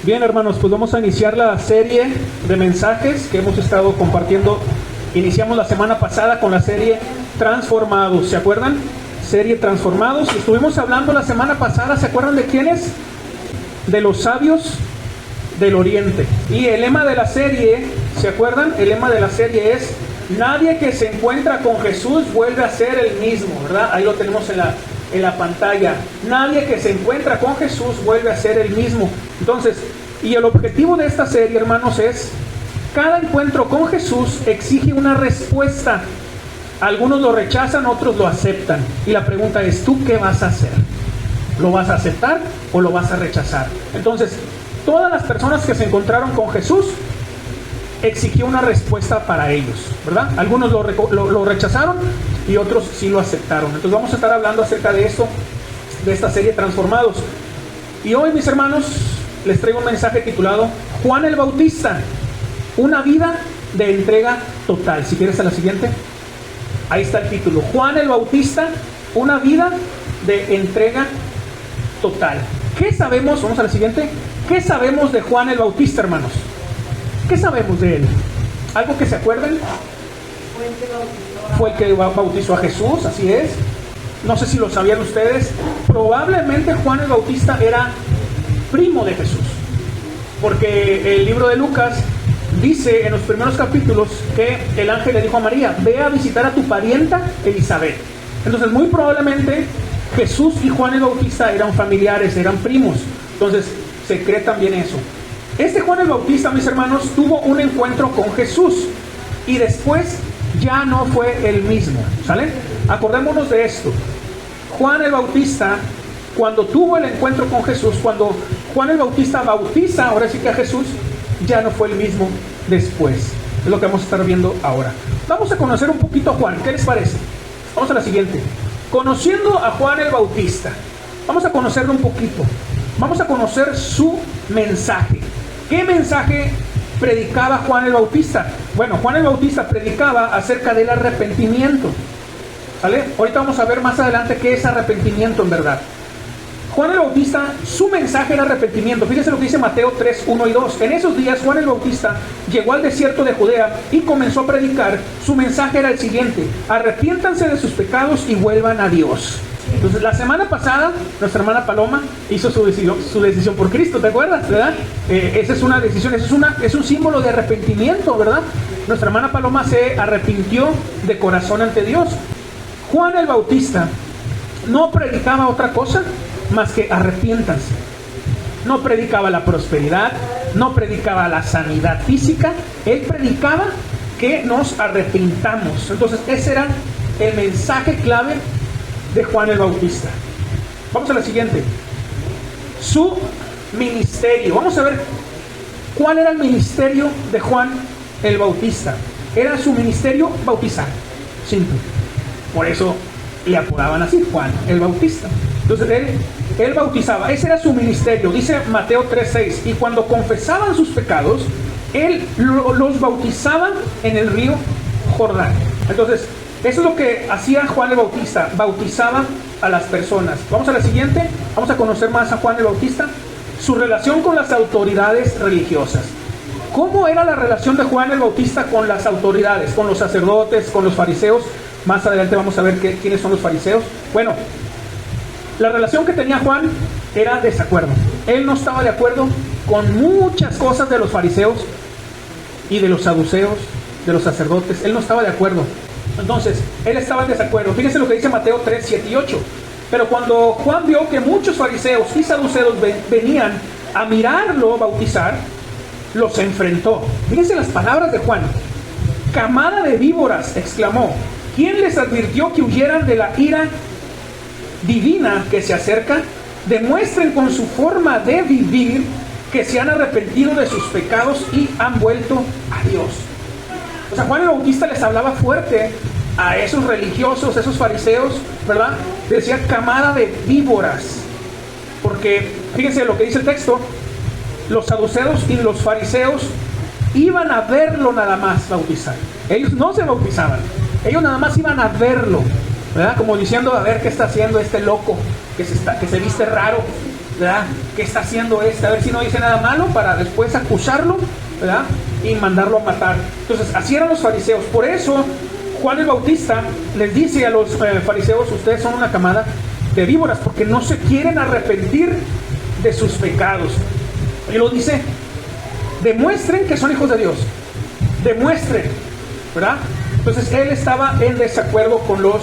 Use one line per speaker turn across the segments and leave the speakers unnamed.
Bien, hermanos, pues vamos a iniciar la serie de mensajes que hemos estado compartiendo. Iniciamos la semana pasada con la serie Transformados, ¿se acuerdan? Serie Transformados. Estuvimos hablando la semana pasada, ¿se acuerdan de quiénes? De los sabios del Oriente. Y el lema de la serie, ¿se acuerdan? El lema de la serie es: nadie que se encuentra con Jesús vuelve a ser el mismo, ¿verdad? Ahí lo tenemos en la pantalla. Nadie que se encuentra con Jesús vuelve a ser el mismo. Entonces, y el objetivo de esta serie, hermanos, es: cada encuentro con Jesús exige una respuesta. Algunos lo rechazan, otros lo aceptan. Y la pregunta es: ¿tú qué vas a hacer? ¿Lo vas a aceptar o lo vas a rechazar? Entonces, todas las personas que se encontraron con Jesús exigió una respuesta para ellos, ¿verdad? Algunos lo rechazaron y otros sí lo aceptaron. Entonces vamos a estar hablando acerca de esto, de esta serie Transformados. Y hoy, mis hermanos, les traigo un mensaje titulado Juan el Bautista, una vida de entrega total. Si quieres a la siguiente, ahí está el título: Juan el Bautista, una vida de entrega total. ¿Qué sabemos? Vamos a la siguiente. ¿Qué sabemos de Juan el Bautista, hermanos? ¿Qué sabemos de él? ¿Algo que se acuerden? Fue el que bautizó a Jesús, así es. No sé si lo sabían ustedes. Probablemente Juan el Bautista era primo de Jesús, porque el libro de Lucas dice en los primeros capítulos que el ángel le dijo a María: ve a visitar a tu parienta Elizabeth. Entonces muy probablemente Jesús y Juan el Bautista eran familiares, eran primos. Entonces se cree también eso. Este Juan el Bautista, mis hermanos, tuvo un encuentro con Jesús y después ya no fue el mismo, ¿sale? Acordémonos de esto. Juan el Bautista, cuando tuvo el encuentro con Jesús, cuando Juan el Bautista bautiza, ahora sí que a Jesús, ya no fue el mismo después. Es lo que vamos a estar viendo ahora. Vamos a conocer un poquito a Juan, ¿qué les parece? Vamos a la siguiente. Conociendo a Juan el Bautista, vamos a conocerlo un poquito. Vamos a conocer su mensaje. ¿Qué mensaje predicaba Juan el Bautista? Bueno, Juan el Bautista predicaba acerca del arrepentimiento, ¿vale? Ahorita vamos a ver más adelante qué es arrepentimiento en verdad. Juan el Bautista, su mensaje era arrepentimiento. Fíjense lo que dice Mateo 3, 1 y 2. En esos días Juan el Bautista llegó al desierto de Judea y comenzó a predicar. Su mensaje era el siguiente: arrepiéntanse de sus pecados y vuelvan a Dios. Entonces la semana pasada nuestra hermana Paloma hizo su decisión por Cristo, ¿te acuerdas? ¿Verdad? Esa es una decisión, es un símbolo de arrepentimiento, ¿verdad? Nuestra hermana Paloma se arrepintió de corazón ante Dios. Juan el Bautista no predicaba otra cosa más que arrepiéntanse. No predicaba la prosperidad, no predicaba la sanidad física, él predicaba que nos arrepintamos. Entonces ese era el mensaje clave de Juan el Bautista. Vamos a la siguiente. Su ministerio. Vamos a ver cuál era el ministerio de Juan el Bautista. Era su ministerio bautizar. Simple. Por eso le apodaban así, Juan el Bautista. Entonces él bautizaba. Ese era su ministerio. Dice Mateo 3:6. Y cuando confesaban sus pecados, él los bautizaba en el río Jordán. Entonces eso es lo que hacía Juan el Bautista, bautizaba a las personas. Vamos a la siguiente, vamos a conocer más a Juan el Bautista. Su relación con las autoridades religiosas. ¿Cómo era la relación de Juan el Bautista con las autoridades? Con los sacerdotes, con los fariseos. Más adelante vamos a ver quiénes son los fariseos. Bueno, la relación que tenía Juan era desacuerdo. Él no estaba de acuerdo con muchas cosas de los fariseos y de los saduceos, de los sacerdotes. Él no estaba de acuerdo. Entonces, él estaba en desacuerdo. Fíjense lo que dice Mateo 3, 7 y 8. Pero cuando Juan vio que muchos fariseos y saduceos venían a mirarlo bautizar, los enfrentó. Fíjense las palabras de Juan. Camada de víboras, exclamó. ¿Quién les advirtió que huyeran de la ira divina que se acerca? Demuestren con su forma de vivir que se han arrepentido de sus pecados y han vuelto a Dios. O sea, Juan el Bautista les hablaba fuerte a esos religiosos, esos fariseos, ¿verdad? Decía camada de víboras. Porque, fíjense lo que dice el texto, los saduceos y los fariseos iban a verlo nada más bautizar. Ellos no se bautizaban, ellos nada más iban a verlo, ¿verdad? Como diciendo, a ver qué está haciendo este loco, que se viste raro, ¿verdad? ¿Qué está haciendo este? A ver si no dice nada malo para después acusarlo, ¿verdad? Y mandarlo a matar. Entonces, así eran los fariseos. Por eso, Juan el Bautista les dice a los fariseos: ustedes son una camada de víboras, porque no se quieren arrepentir de sus pecados. Y lo dice: demuestren que son hijos de Dios. Demuestren, ¿verdad? Entonces, él estaba en desacuerdo con los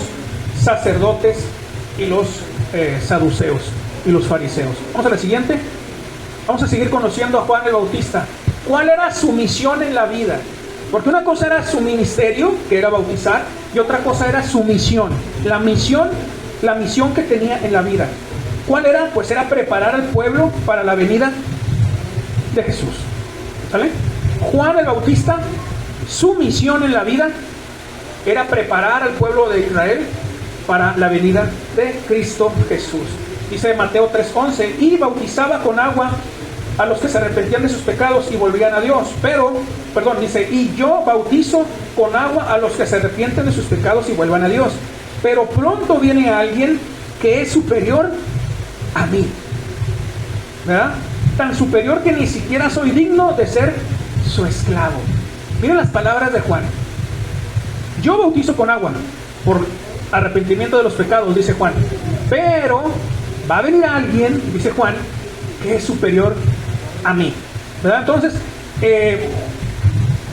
sacerdotes y los saduceos y los fariseos. Vamos a la siguiente. Vamos a seguir conociendo a Juan el Bautista. ¿Cuál era su misión en la vida? Porque una cosa era su ministerio, que era bautizar, y otra cosa era su misión. La misión que tenía en la vida. ¿Cuál era? Pues era preparar al pueblo para la venida de Jesús. ¿Sale? Juan el Bautista, su misión en la vida era preparar al pueblo de Israel para la venida de Cristo Jesús. Dice Mateo 3:11: y bautizaba con agua a los que se arrepentían de sus pecados y volvían a Dios. Dice: y yo bautizo con agua a los que se arrepienten de sus pecados y vuelvan a Dios. Pero pronto viene alguien que es superior a mí, ¿verdad? Tan superior que ni siquiera soy digno de ser su esclavo. Miren las palabras de Juan: yo bautizo con agua por arrepentimiento de los pecados, dice Juan, pero va a venir alguien, dice Juan, que es superior a mí, ¿verdad? Entonces,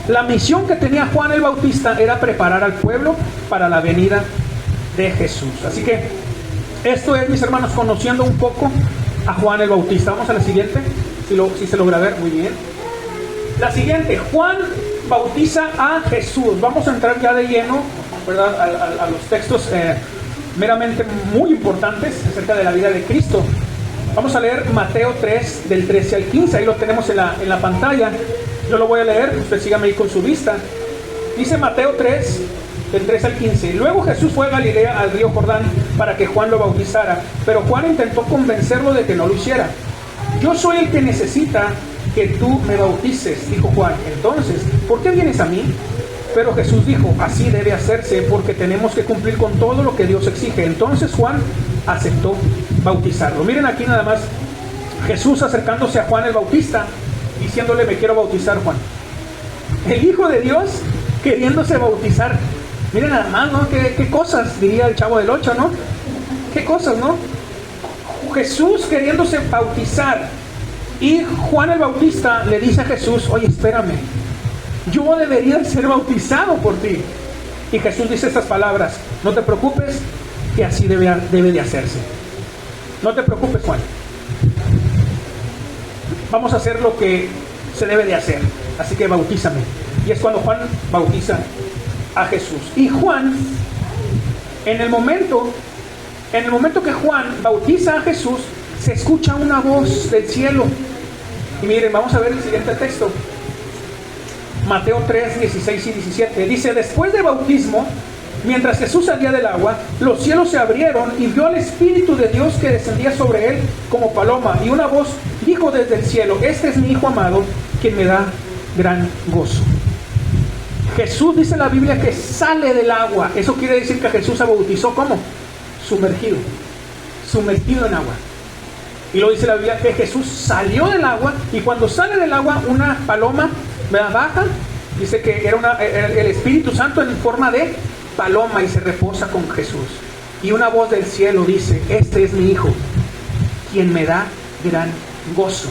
la misión que tenía Juan el Bautista era preparar al pueblo para la venida de Jesús. Así que esto es, mis hermanos, conociendo un poco a Juan el Bautista. Vamos a la siguiente, si se logra ver, muy bien. La siguiente: Juan bautiza a Jesús. Vamos a entrar ya de lleno, ¿verdad?, a los textos meramente muy importantes acerca de la vida de Cristo. Vamos a leer Mateo 3, del 13 al 15. Ahí lo tenemos en la pantalla. Yo lo voy a leer, usted sígame ahí con su vista. Dice Mateo 3, del 13 al 15. Luego Jesús fue a Galilea, al río Jordán, para que Juan lo bautizara. Pero Juan intentó convencerlo de que no lo hiciera. Yo soy el que necesita que tú me bautices, dijo Juan. Entonces, ¿por qué vienes a mí? Pero Jesús dijo: así debe hacerse, porque tenemos que cumplir con todo lo que Dios exige. Entonces Juan aceptó bautizarlo. Miren aquí nada más, Jesús acercándose a Juan el Bautista, diciéndole: me quiero bautizar, Juan. El Hijo de Dios queriéndose bautizar. Miren nada más, ¿no? ¿Qué cosas, diría el Chavo del 8, ¿no? ¿Qué cosas, no? Jesús queriéndose bautizar. Y Juan el Bautista le dice a Jesús: oye, espérame, yo debería ser bautizado por ti. Y Jesús dice estas palabras: no te preocupes, que así debe de hacerse. No te preocupes, Juan. Vamos a hacer lo que se debe de hacer. Así que bautízame. Y es cuando Juan bautiza a Jesús. Y Juan, en el momento que Juan bautiza a Jesús, se escucha una voz del cielo. Y miren, vamos a ver el siguiente texto. Mateo 3, 16 y 17. Dice: después del bautismo, mientras Jesús salía del agua, los cielos se abrieron y vio al Espíritu de Dios que descendía sobre él como paloma. Y una voz dijo desde el cielo: este es mi Hijo amado, quien me da gran gozo. Jesús, dice la Biblia, que sale del agua. Eso quiere decir que Jesús se bautizó ¿cómo? Sumergido en agua. Y lo dice la Biblia que Jesús salió del agua, y cuando sale del agua una paloma baja. Dice que era el Espíritu Santo en forma de paloma, y se reposa con Jesús. Y una voz del cielo dice: este es mi Hijo, quien me da gran gozo.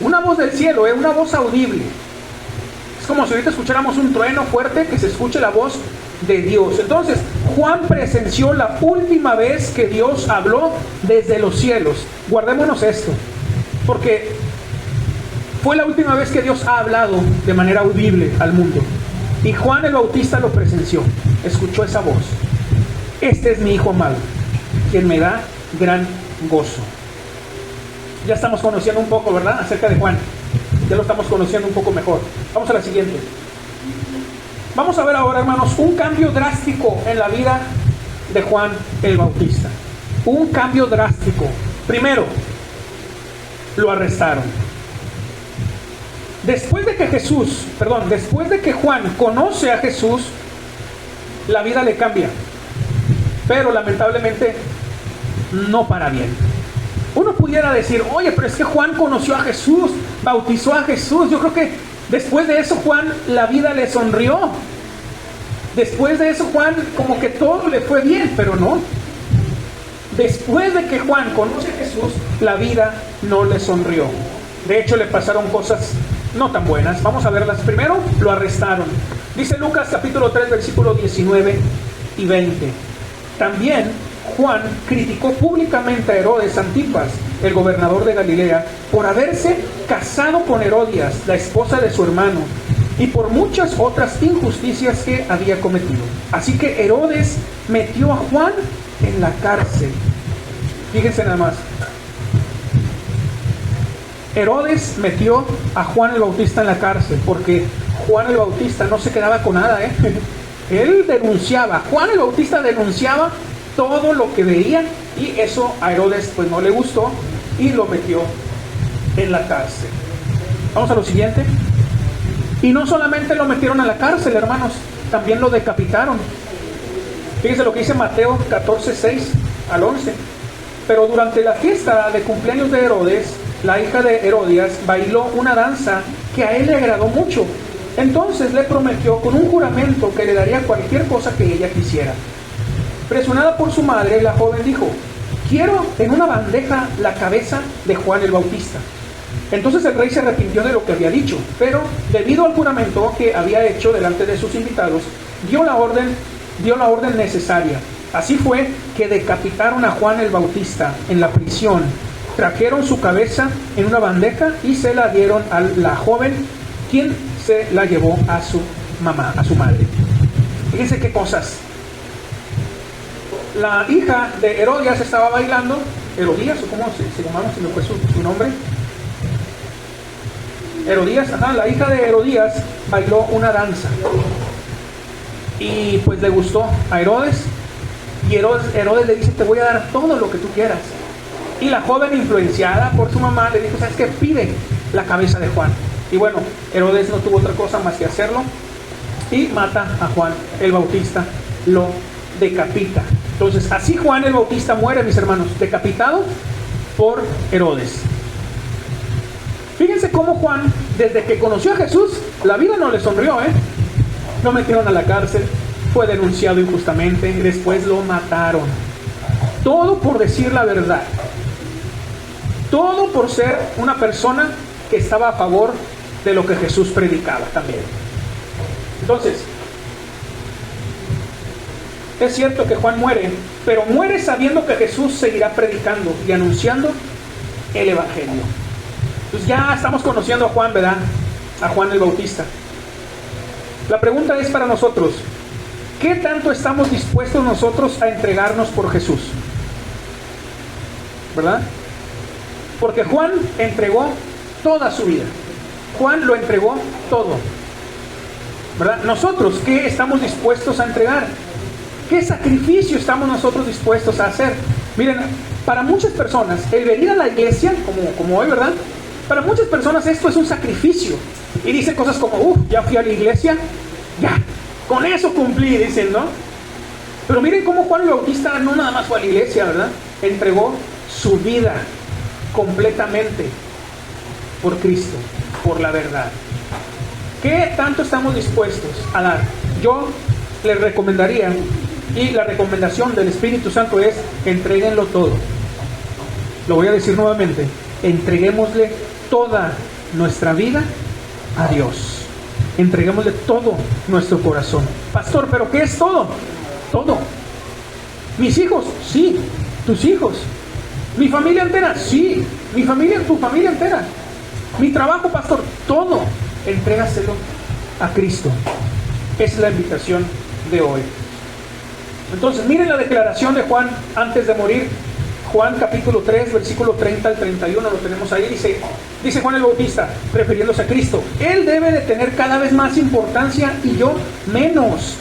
Una voz del cielo, es una voz audible. Es como si ahorita escucháramos un trueno fuerte, que se escuche la voz de Dios. Entonces, Juan presenció la última vez que Dios habló desde los cielos. Guardémonos esto, porque fue la última vez que Dios ha hablado de manera audible al mundo. Y Juan el Bautista lo presenció, escuchó esa voz: este es mi Hijo amado, quien me da gran gozo. Ya estamos conociendo un poco, ¿verdad?, acerca de Juan. Ya lo estamos conociendo un poco mejor. Vamos a la siguiente. Vamos a ver ahora, hermanos, un cambio drástico en la vida de Juan el Bautista. Un cambio drástico. Primero, lo arrestaron. Después de que Juan conoce a Jesús, la vida le cambia. Pero lamentablemente no para bien. Uno pudiera decir, oye, pero es que Juan conoció a Jesús, bautizó a Jesús. Yo creo que después de eso Juan, la vida le sonrió. Después de eso Juan, como que todo le fue bien, pero no. Después de que Juan conoce a Jesús, la vida no le sonrió. De hecho, le pasaron cosas no tan buenas. Vamos a verlas. Primero, lo arrestaron. Dice Lucas capítulo 3, versículos 19 y 20. También Juan criticó públicamente a Herodes Antipas, el gobernador de Galilea, por haberse casado con Herodias, la esposa de su hermano, y por muchas otras injusticias que había cometido. Así que Herodes metió a Juan en la cárcel. Fíjense nada más. Herodes metió a Juan el Bautista en la cárcel porque Juan el Bautista no se quedaba con nada, Él denunciaba, Juan el Bautista denunciaba todo lo que veía, y eso a Herodes pues no le gustó y lo metió en la cárcel. Vamos a lo siguiente. Y no solamente lo metieron a la cárcel, hermanos, también lo decapitaron. Fíjense lo que dice Mateo 14, 6 al 11. Pero durante la fiesta de cumpleaños de Herodes, la hija de Herodias bailó una danza que a él le agradó mucho. Entonces le prometió con un juramento que le daría cualquier cosa que ella quisiera. Presionada por su madre, la joven dijo: quiero en una bandeja la cabeza de Juan el Bautista. Entonces el rey se arrepintió de lo que había dicho, pero debido al juramento que había hecho delante de sus invitados, dio la orden necesaria. Así fue que decapitaron a Juan el Bautista en la prisión. Trajeron su cabeza en una bandeja y se la dieron a la joven, quien se la llevó a su mamá, a su madre. Fíjense qué cosas. La hija de Herodias estaba bailando, Herodías, o cómo se llamaba, si me fue su nombre. Herodías, la hija de Herodías bailó una danza. Y pues le gustó a Herodes. Y Herodes le dice: te voy a dar todo lo que tú quieras. Y la joven, influenciada por su mamá, le dijo: ¿sabes qué? Pide la cabeza de Juan. Y bueno, Herodes no tuvo otra cosa más que hacerlo, y mata a Juan el Bautista, lo decapita. Entonces, así Juan el Bautista muere, mis hermanos, decapitado por Herodes. Fíjense cómo Juan, desde que conoció a Jesús, la vida no le sonrió, Lo metieron a la cárcel, fue denunciado injustamente, después lo mataron. Todo por decir la verdad. Todo por ser una persona que estaba a favor de lo que Jesús predicaba también. Entonces, es cierto que Juan muere, pero muere sabiendo que Jesús seguirá predicando y anunciando el Evangelio. Pues ya estamos conociendo a Juan, ¿verdad? A Juan el Bautista. La pregunta es para nosotros: ¿qué tanto estamos dispuestos nosotros a entregarnos por Jesús? ¿Verdad? Porque Juan entregó toda su vida. Juan lo entregó todo. ¿Verdad? Nosotros, ¿qué estamos dispuestos a entregar? ¿Qué sacrificio estamos nosotros dispuestos a hacer? Miren, para muchas personas, el venir a la iglesia, como hoy, ¿verdad? Para muchas personas esto es un sacrificio. Y dicen cosas como: ya fui a la iglesia, ya, con eso cumplí, dicen, ¿no? Pero miren cómo Juan el Bautista no nada más fue a la iglesia, ¿verdad? Entregó su vida completamente por Cristo, por la verdad. ¿Qué tanto estamos dispuestos a dar? Yo les recomendaría, y la recomendación del Espíritu Santo es: entréguenlo todo. Lo voy a decir nuevamente: entreguémosle toda nuestra vida a Dios. Entreguémosle todo nuestro corazón. Pastor, ¿pero qué es todo? Todo. ¿Mis hijos? Sí. ¿Tus hijos? ¿Mi familia entera? Sí. ¿Mi familia? ¿Tu familia entera? ¿Mi trabajo, pastor? Todo. Entrégaselo a Cristo. Es la invitación de hoy. Entonces, miren la declaración de Juan antes de morir. Juan capítulo 3, versículo 30 al 31, lo tenemos ahí. Dice Juan el Bautista, refiriéndose a Cristo: Él debe de tener cada vez más importancia y yo menos.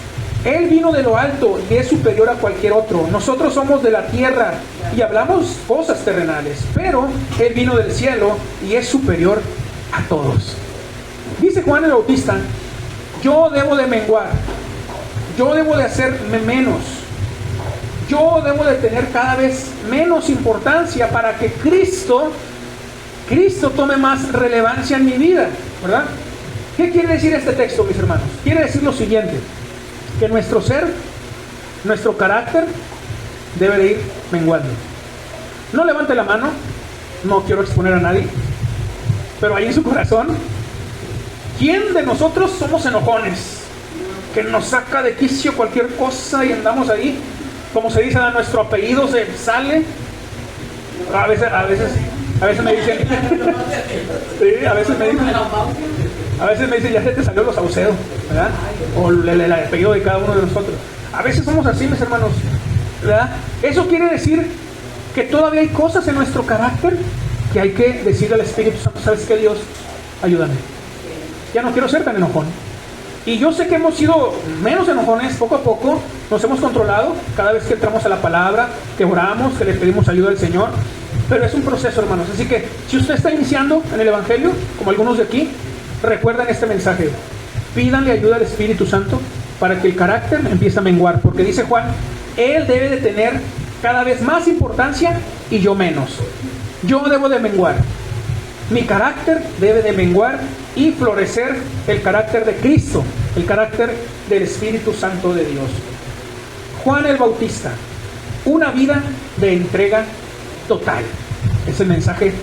Él vino de lo alto y es superior a cualquier otro. Nosotros somos de la tierra y hablamos cosas terrenales, pero Él vino del cielo y es superior a todos. Dice Juan el Bautista: yo debo de menguar, yo debo de hacerme menos. yo debo de tener cada vez menos importancia para que Cristo tome más relevancia en mi vida, ¿verdad? ¿Qué quiere decir este texto, mis hermanos? Quiere decir lo siguiente, que nuestro ser, nuestro carácter debe de ir menguando. No levante la mano, no quiero exponer a nadie, pero ahí en su corazón, ¿quién de nosotros somos enojones? Que nos saca de quicio cualquier cosa y andamos ahí, como se dice, a nuestro apellido se sale. A veces me dicen, sí, a veces me dicen, ya se te salió los Saucedo, ¿verdad? O el apellido de cada uno de nosotros. A veces somos así, mis hermanos, ¿verdad? Eso quiere decir que todavía hay cosas en nuestro carácter que hay que decirle al Espíritu Santo, ¿sabes qué, Dios? Ayúdame. Ya no quiero ser tan enojón. Y yo sé que hemos sido menos enojones poco a poco, nos hemos controlado cada vez que entramos a la palabra, que oramos, que le pedimos ayuda al Señor, pero es un proceso, hermanos. Así que si usted está iniciando en el Evangelio, como algunos de aquí, recuerden este mensaje: pídanle ayuda al Espíritu Santo para que el carácter empiece a menguar, porque dice Juan, Él debe de tener cada vez más importancia y yo menos. Yo debo de menguar, mi carácter debe de menguar y florecer el carácter de Cristo, el carácter del Espíritu Santo de Dios. Juan el Bautista, una vida de entrega total. Es el mensaje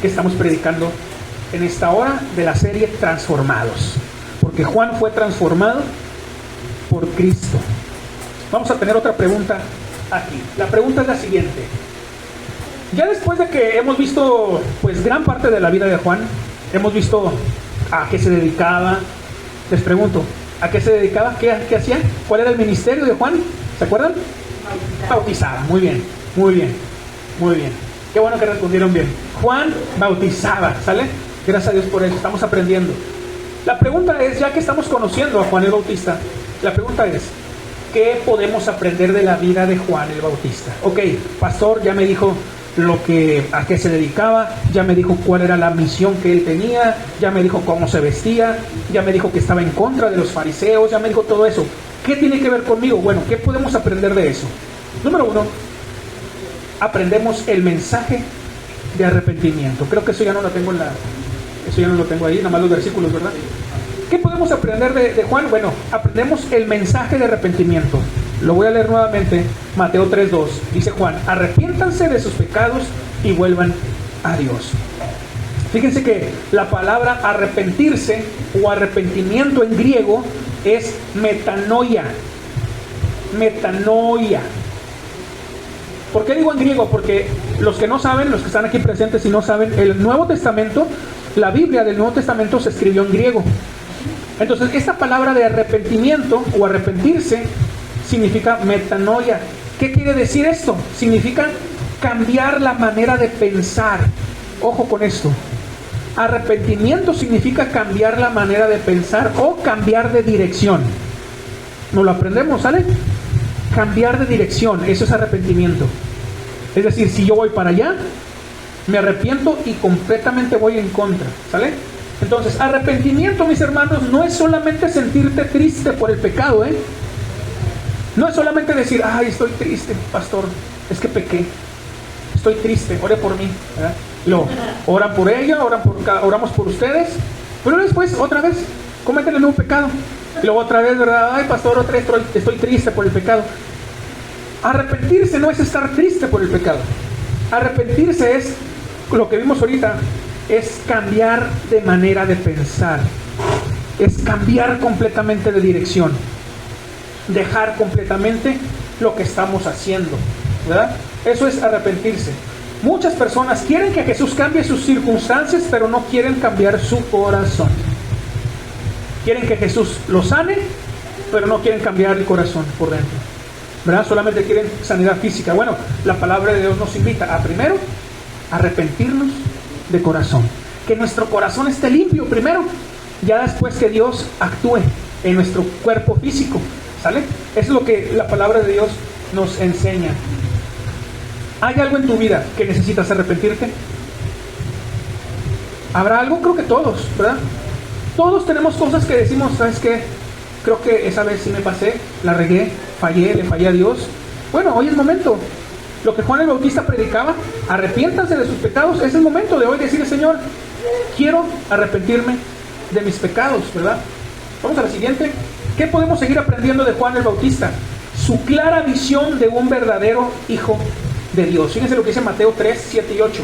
que estamos predicando en esta hora de la serie Transformados, porque Juan fue transformado por Cristo. Vamos a tener otra pregunta aquí. La pregunta es la siguiente: ya después de que hemos visto pues gran parte de la vida de Juan, hemos visto a qué se dedicaba. Les pregunto, ¿a qué se dedicaba? ¿Qué hacía? ¿Cuál era el ministerio de Juan? ¿Se acuerdan? Bautizaba. Muy bien, muy bien, muy bien. Qué bueno que respondieron bien. Juan bautizaba, ¿sale? Gracias a Dios por eso, estamos aprendiendo. La pregunta es, ya que estamos conociendo a Juan el Bautista, la pregunta es, ¿qué podemos aprender de la vida de Juan el Bautista? Ok, pastor ya me dijo a qué se dedicaba, ya me dijo cuál era la misión que él tenía, ya me dijo cómo se vestía, ya me dijo que estaba en contra de los fariseos, ya me dijo todo eso. ¿Qué tiene que ver conmigo? Bueno, ¿qué podemos aprender de eso? Número 1, aprendemos el mensaje de arrepentimiento. Creo que eso ya no lo tengo ahí, nada más los versículos, ¿verdad? ¿Qué podemos aprender de Juan? Bueno, aprendemos el mensaje de arrepentimiento. Lo voy a leer nuevamente, Mateo 3:2. Dice Juan, arrepiéntanse de sus pecados y vuelvan a Dios. Fíjense que la palabra arrepentirse o arrepentimiento en griego es metanoia. Metanoia. ¿Por qué digo en griego? Porque los que no saben, los que están aquí presentes y no saben, el Nuevo Testamento, la Biblia del Nuevo Testamento se escribió en griego. Entonces, esta palabra de arrepentimiento o arrepentirse significa metanoia. ¿Qué quiere decir esto? Significa cambiar la manera de pensar. Ojo con esto. Arrepentimiento significa cambiar la manera de pensar o cambiar de dirección. ¿Nos lo aprendemos, sale? Cambiar de dirección, eso es arrepentimiento. Es decir, si yo voy para allá, me arrepiento y completamente voy en contra, ¿sale? Entonces, arrepentimiento, mis hermanos, no es solamente sentirte triste por el pecado, No es solamente decir, ay, estoy triste, pastor, es que pequé, estoy triste, ore por mí, ¿verdad? Oran por ella, oramos por ustedes, pero después, otra vez, cometen el mismo pecado. Y luego otra vez, ¿verdad? Ay, pastor, otra vez estoy triste por el pecado. Arrepentirse no es estar triste por el pecado. Arrepentirse es, lo que vimos ahorita, es cambiar de manera de pensar. Es cambiar completamente de dirección. Dejar completamente lo que estamos haciendo, ¿verdad? Eso es arrepentirse. Muchas personas quieren que Jesús cambie sus circunstancias, pero no quieren cambiar su corazón. Quieren que Jesús los sane, pero no quieren cambiar el corazón por dentro, ¿verdad? Solamente quieren sanidad física. Bueno, la palabra de Dios nos invita a primero arrepentirnos de corazón, que nuestro corazón esté limpio primero, ya después que Dios actúe en nuestro cuerpo físico, ¿sale? Eso es lo que la palabra de Dios nos enseña. ¿Hay algo en tu vida que necesitas arrepentirte? ¿Habrá algo? Creo que todos, ¿verdad? Todos tenemos cosas que decimos, ¿sabes qué? Creo que esa vez sí me pasé, la regué, le fallé a Dios. Bueno, hoy es momento. Lo que Juan el Bautista predicaba, arrepiéntanse de sus pecados, es el momento de hoy decirle, Señor, quiero arrepentirme de mis pecados, ¿verdad? Vamos a la siguiente. ¿Qué podemos seguir aprendiendo de Juan el Bautista? Su clara visión de un verdadero hijo de Dios. Fíjense lo que dice Mateo 3, 7 y 8.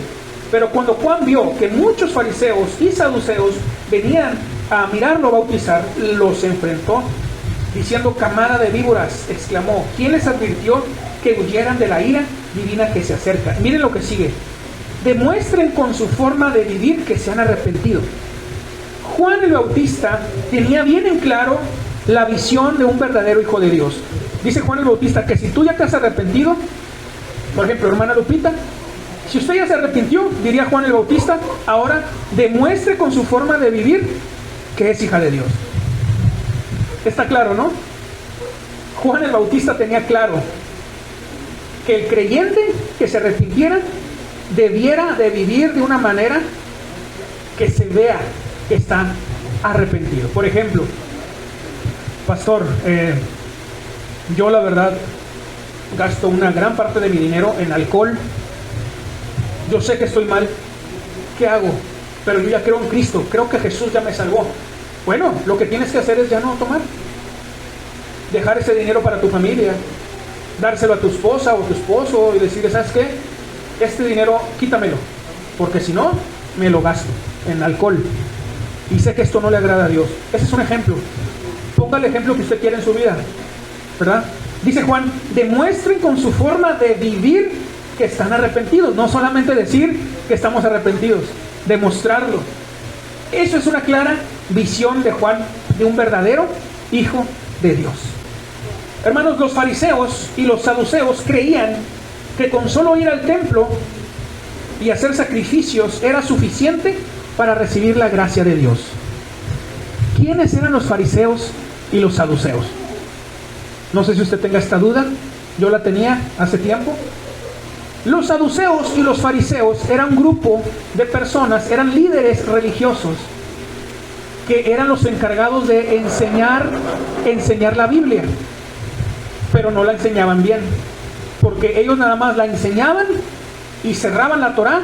Pero cuando Juan vio que muchos fariseos y saduceos venían a mirarlo bautizar, los enfrentó, diciendo, camada de víboras, exclamó, ¿quién les advirtió que huyeran de la ira divina que se acerca? Miren lo que sigue. Demuestren con su forma de vivir que se han arrepentido. Juan el Bautista tenía bien en claro la visión de un verdadero hijo de Dios. Dice Juan el Bautista que si tú ya te has arrepentido, por ejemplo, hermana Lupita, si usted ya se arrepintió, diría Juan el Bautista, ahora demuestre con su forma de vivir que es hija de Dios. Está claro, ¿no? Juan el Bautista tenía claro que el creyente que se arrepintiera debiera de vivir de una manera que se vea que está arrepentido. Por ejemplo, pastor, yo la verdad gasto una gran parte de mi dinero en alcohol. Yo sé que estoy mal. ¿Qué hago? Pero yo ya creo en Cristo. Creo que Jesús ya me salvó. Bueno, lo que tienes que hacer es ya no tomar. Dejar ese dinero para tu familia. Dárselo a tu esposa o tu esposo y decirle, ¿sabes qué? Este dinero quítamelo. Porque si no, me lo gasto en alcohol. Y sé que esto no le agrada a Dios. Ese es un ejemplo. Ponga el ejemplo que usted quiere en su vida, ¿verdad? Dice Juan, demuestren con su forma de vivir que están arrepentidos. No solamente decir que estamos arrepentidos, demostrarlo. Eso es una clara visión de Juan, de un verdadero hijo de Dios. Hermanos, los fariseos y los saduceos creían que con solo ir al templo y hacer sacrificios era suficiente para recibir la gracia de Dios. ¿Quiénes eran los fariseos y los saduceos? No sé si usted tenga esta duda, yo la tenía hace tiempo. Los saduceos y los fariseos eran un grupo de personas, eran líderes religiosos que eran los encargados de enseñar la Biblia, pero no la enseñaban bien, porque ellos nada más la enseñaban y cerraban la Torá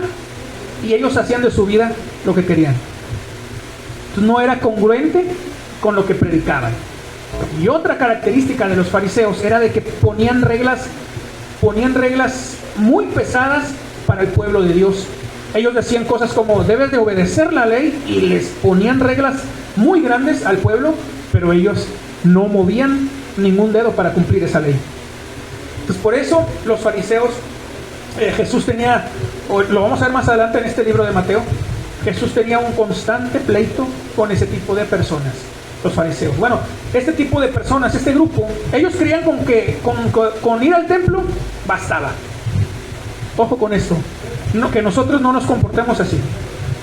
y ellos hacían de su vida lo que querían. Entonces no era congruente con lo que predicaban. Y otra característica de los fariseos era de que ponían reglas muy pesadas para el pueblo de Dios. Ellos decían cosas como debes de obedecer la ley y les ponían reglas muy grandes al pueblo, pero ellos no movían ningún dedo para cumplir esa ley. Entonces por eso los fariseos, Jesús tenía, lo vamos a ver más adelante en este libro de Mateo, Jesús tenía un constante pleito con ese tipo de personas, los fariseos. Bueno, este tipo de personas, este grupo, ellos creían con ir al templo bastaba. Ojo con esto, que nosotros no nos comportemos así.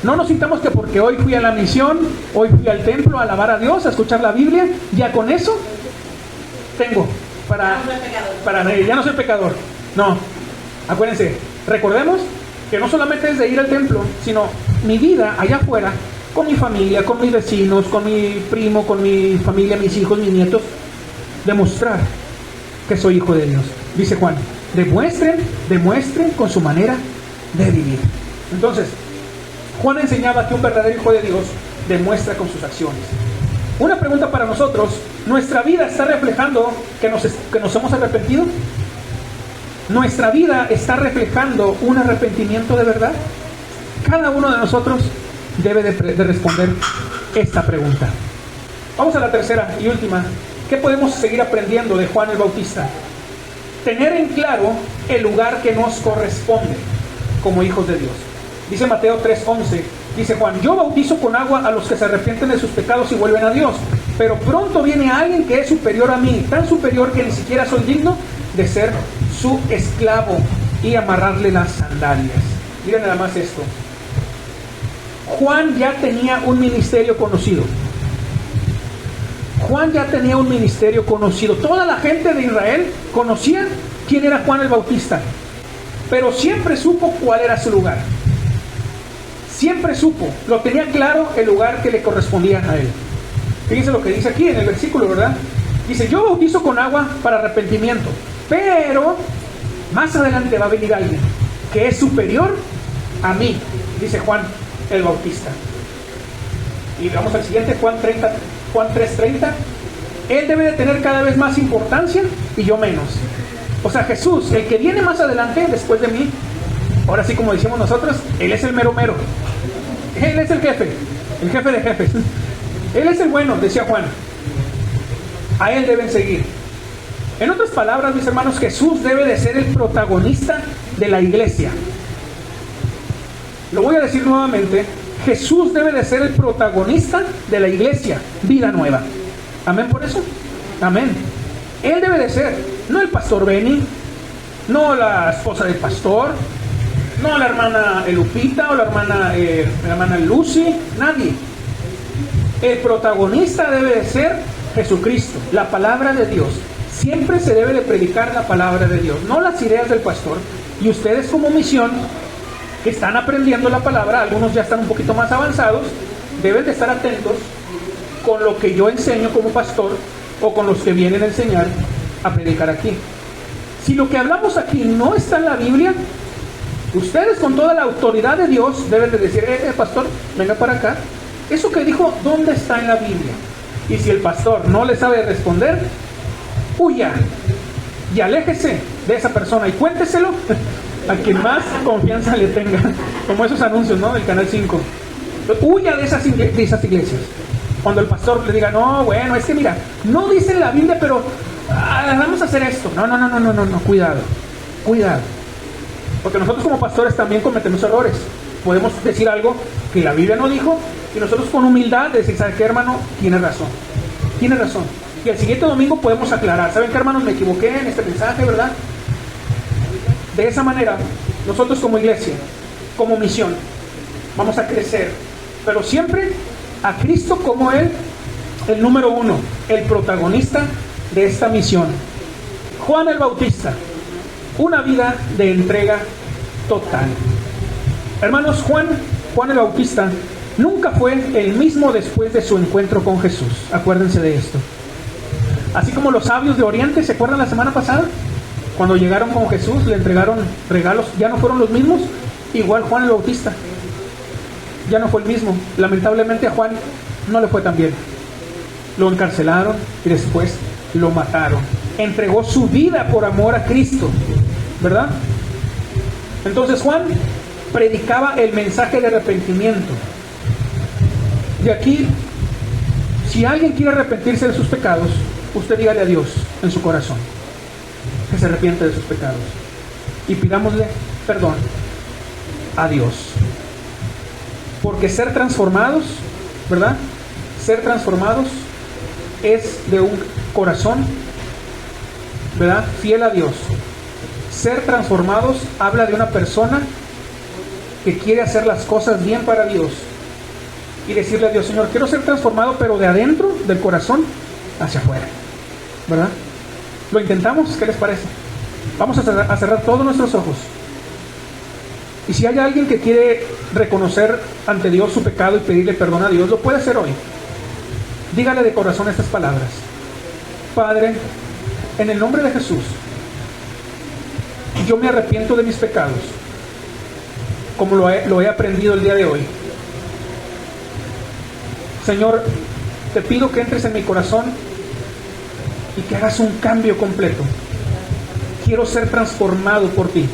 No nos sintamos que porque hoy fui a la misión, hoy fui al templo a alabar a Dios, a escuchar la Biblia, ya con eso tengo ya no soy pecador. No, acuérdense, recordemos que no solamente es de ir al templo, sino mi vida allá afuera, con mi familia, con mis vecinos, con mi primo, con mi familia, mis hijos, mis nietos, demostrar que soy hijo de Dios. Dice Juan, demuestren con su manera de vivir. Entonces, Juan enseñaba que un verdadero hijo de Dios demuestra con sus acciones. Una pregunta para nosotros, ¿nuestra vida está reflejando que nos hemos arrepentido? ¿Nuestra vida está reflejando un arrepentimiento de verdad? Cada uno de nosotros debe de responder esta pregunta. Vamos a la tercera y última. ¿Qué podemos seguir aprendiendo de Juan el Bautista? Tener en claro el lugar que nos corresponde como hijos de Dios. Dice Mateo 3:11, dice Juan, yo bautizo con agua a los que se arrepienten de sus pecados y vuelven a Dios, pero pronto viene alguien que es superior a mí, tan superior que ni siquiera soy digno de ser su esclavo y amarrarle las sandalias. Miren nada más esto. Juan ya tenía un ministerio conocido. Juan ya tenía un ministerio conocido. Toda la gente de Israel conocía quién era Juan el Bautista, pero siempre supo cuál era su lugar. Siempre supo, lo tenía claro el lugar que le correspondía a él. Fíjense lo que dice aquí en el versículo, ¿verdad? Dice, yo bautizo con agua para arrepentimiento, Pero más adelante va a venir alguien que es superior a mí, dice Juan el Bautista. Y vamos al siguiente, Juan 3:30. Él debe de tener cada vez más importancia y yo menos. O sea, Jesús, el que viene más adelante, después de mí, ahora sí como decimos nosotros, Él es el mero mero. Él es el jefe de jefes. Él es el bueno, decía Juan. A Él deben seguir. En otras palabras, mis hermanos, Jesús debe de ser el protagonista de la iglesia. Lo voy a decir nuevamente. Jesús debe de ser el protagonista de la iglesia, Vida Nueva. ¿Amén por eso? Amén. Él debe de ser, no el pastor Benny, no la esposa del pastor, no la hermana Lupita o la hermana Lucy, nadie. El protagonista debe de ser Jesucristo, la palabra de Dios. Siempre se debe de predicar la palabra de Dios, no las ideas del pastor. Y ustedes como misión, que están aprendiendo la palabra, algunos ya están un poquito más avanzados, deben de estar atentos con lo que yo enseño como pastor o con los que vienen a enseñar a predicar aquí. Si lo que hablamos aquí no está en la Biblia, ustedes con toda la autoridad de Dios deben de decir, pastor, venga para acá. Eso que dijo, ¿dónde está en la Biblia? Y si el pastor no le sabe responder, huya y aléjese de esa persona y cuénteselo a quien más confianza le tenga, como esos anuncios, ¿no?, del Canal 5. Huya de esas iglesias. Cuando el pastor le diga, no, bueno, es que mira, no dice en la Biblia, pero vamos a hacer esto. No, cuidado. Porque nosotros como pastores también cometemos errores. Podemos decir algo que la Biblia no dijo y nosotros con humildad decir, ¿sabe qué, hermano? Tiene razón. Y el siguiente domingo podemos aclarar, ¿saben qué, hermanos? Me equivoqué en este mensaje, ¿verdad? De esa manera, nosotros como iglesia, como misión, vamos a crecer, pero siempre a Cristo como Él, el número uno, el protagonista de esta misión. Juan el Bautista, una vida de entrega total. Hermanos, Juan el Bautista nunca fue el mismo después de su encuentro con Jesús. Acuérdense de esto. Así como los sabios de Oriente, ¿se acuerdan la semana pasada? Cuando llegaron con Jesús, le entregaron regalos, ya no fueron los mismos. Igual Juan el Bautista, ya no fue el mismo. Lamentablemente a Juan no le fue tan bien. Lo encarcelaron y después lo mataron. Entregó su vida por amor a Cristo, ¿verdad? Entonces Juan predicaba el mensaje de arrepentimiento. De aquí, si alguien quiere arrepentirse de sus pecados, usted dígale a Dios en su corazón que se arrepiente de sus pecados y pidámosle perdón a Dios. Porque ser transformados, ¿verdad? Ser transformados es de un corazón, ¿verdad?, fiel a Dios. Ser transformados habla de una persona que quiere hacer las cosas bien para Dios y decirle a Dios, Señor, quiero ser transformado, pero de adentro, del corazón hacia afuera, ¿verdad? ¿Lo intentamos? ¿Qué les parece? Vamos a cerrar todos nuestros ojos. Y si hay alguien que quiere reconocer ante Dios su pecado y pedirle perdón a Dios, lo puede hacer hoy. Dígale de corazón estas palabras: Padre, en el nombre de Jesús, yo me arrepiento de mis pecados, como lo he aprendido el día de hoy. Señor, te pido que entres en mi corazón y que hagas un cambio completo. Quiero ser transformado por ti.